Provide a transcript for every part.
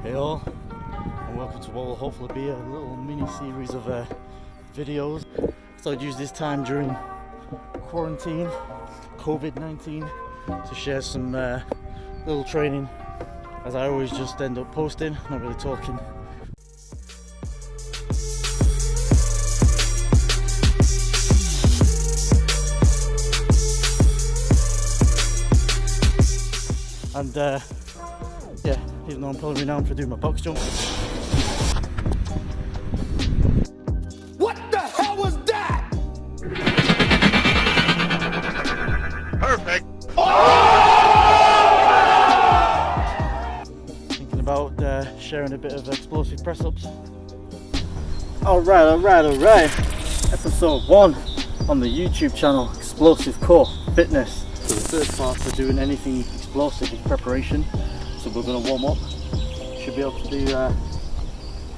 Hey all, and welcome to what will hopefully be a little mini series of videos. So I'd use this time during quarantine, COVID-19, to share some little training, as I always just end up posting, not really talking. And yeah, even though I'm probably renowned for doing my box jump. What the hell was that? Perfect. Thinking about sharing a bit of explosive press-ups. Alright. Episode 1 on the YouTube channel, Explosive Core Fitness. So the first part for doing anything explosive is preparation. So we're going to warm up. Should be able to do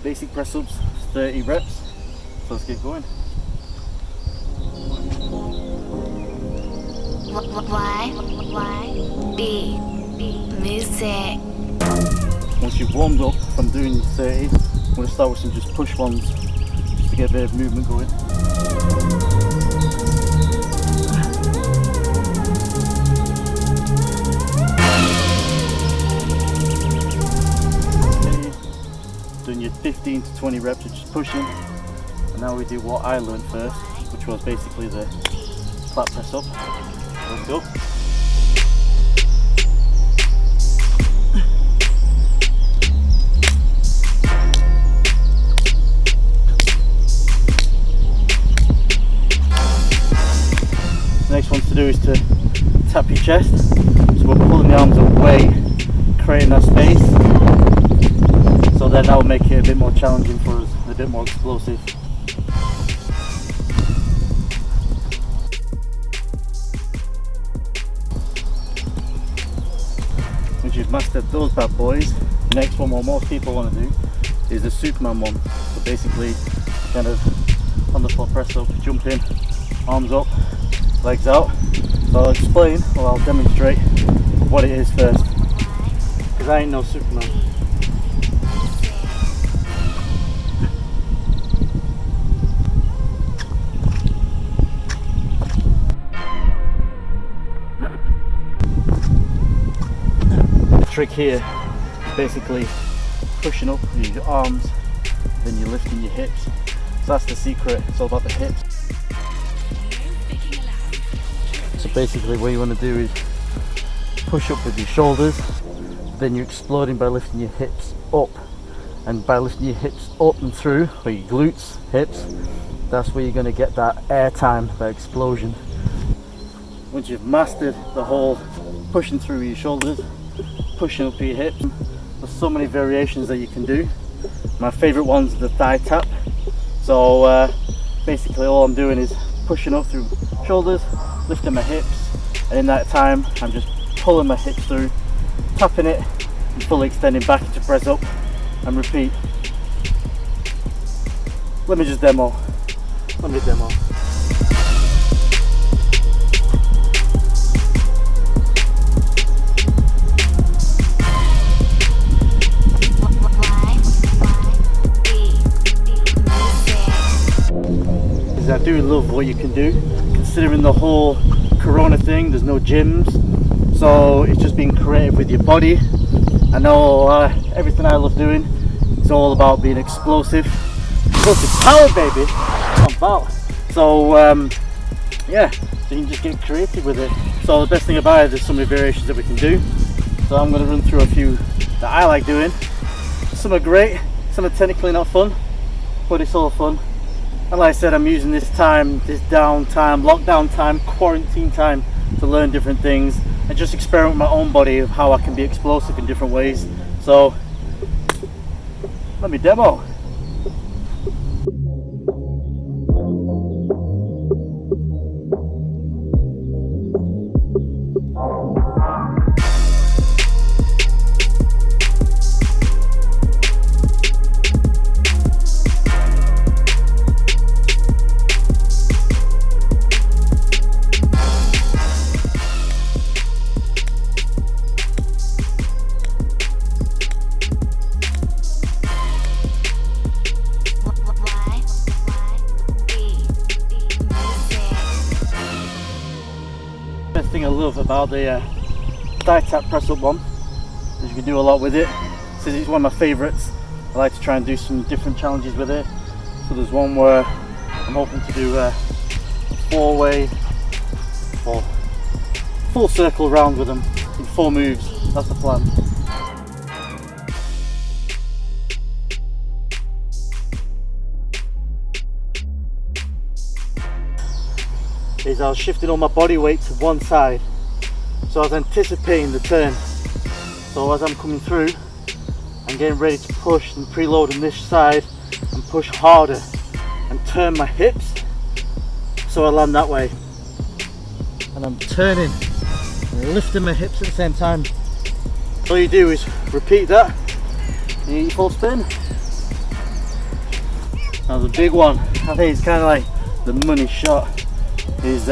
basic press-ups, 30 reps. So let's get going. B music. Once you've warmed up from doing 30, I'm going to start with some just push ones, just to get a bit of movement going. Doing your 15 to 20 reps of just pushing, and now we do what I learned first, which was basically the flat press up. Let's go. The next one to do is to tap your chest, so we're pulling the arms away, creating that space. So then that will make it a bit more challenging for us, a bit more explosive. Once you've mastered those bad boys, the next one, what most people want to do, is the Superman one. So basically, kind of on the floor press up, jump in, arms up, legs out. So I'll explain, or I'll demonstrate what it is first, because I ain't no Superman. Trick here is basically pushing up with your arms, then you're lifting your hips. So that's the secret, it's all about the hips. So basically what you want to do is push up with your shoulders, then you're exploding by lifting your hips up. And by lifting your hips up and through, or your glutes, hips, that's where you're going to get that air time, that explosion. Once you've mastered the whole pushing through your shoulders, pushing up your hips, there's so many variations that you can do. My favorite one's the thigh tap. So basically all I'm doing is pushing up through shoulders, lifting my hips, and in that time I'm just pulling my hips through, tapping it, and fully extending back into press up, and repeat. Let me demo. I do love what you can do, considering the whole corona thing. There's no gyms, so it's just being creative with your body. I know everything I love doing is all about being explosive power, baby. I'm about. So yeah, so you can just get creative with it. So the best thing about it, there's so many variations that we can do. So I'm going to run through a few that I like doing. Some are great, some are technically not fun, but it's all fun. And like I said, I'm using this time, this downtime, lockdown time, quarantine time, to learn different things and just experiment with my own body of how I can be explosive in different ways. So let me demo. out the die-tap press-up one, as you can do a lot with it. Since it's one of my favourites, I like to try and do some different challenges with it. So there's one where I'm hoping to do a 4-way or full circle round with them in 4 moves. That's the plan. Is I was shifting all my body weight to one side, so I was anticipating the turn. So as I'm coming through, I'm getting ready to push and preload on this side and push harder and turn my hips so I land that way. And I'm turning and lifting my hips at the same time. All you do is repeat that and you full spin. Now the big one, I think it's kind of like the money shot, is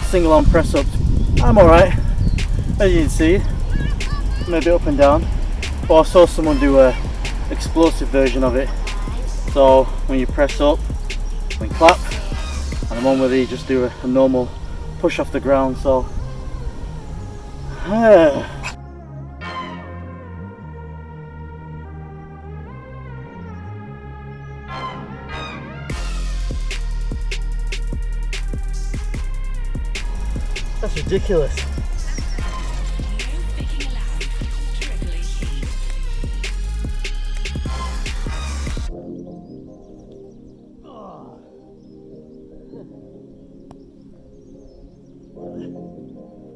single arm press ups. I'm alright, as you can see, maybe up and down, but I saw someone do a explosive version of it. So when you press up, then clap, and the one where you just do a normal push off the ground. So that's ridiculous.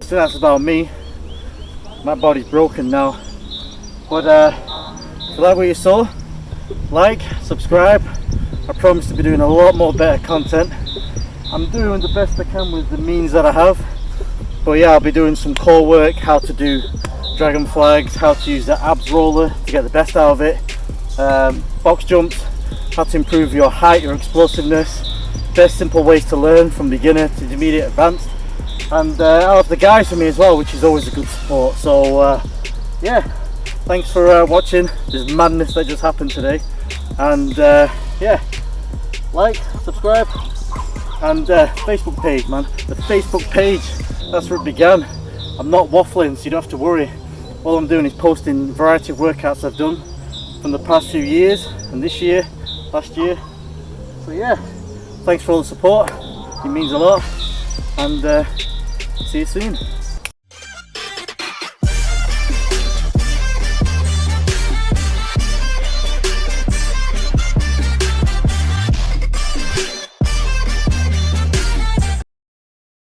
So that's about me. My body's broken now. But if you like what you saw, like, subscribe. I promise to be doing a lot more better content. I'm doing the best I can with the means that I have. But yeah, I'll be doing some core work, how to do dragon flags, how to use the abs roller to get the best out of it, box jumps, how to improve your height, your explosiveness, best simple ways to learn from beginner to intermediate advanced, and I'll have the guys for me as well, which is always a good support. So yeah, thanks for watching this madness that just happened today, and yeah, like, subscribe, and Facebook page, man, the Facebook page, that's where it began. I'm not waffling, so you don't have to worry. All I'm doing is posting a variety of workouts I've done from the past few years and this year, last year. So yeah, thanks for all the support, it means a lot, and see you soon.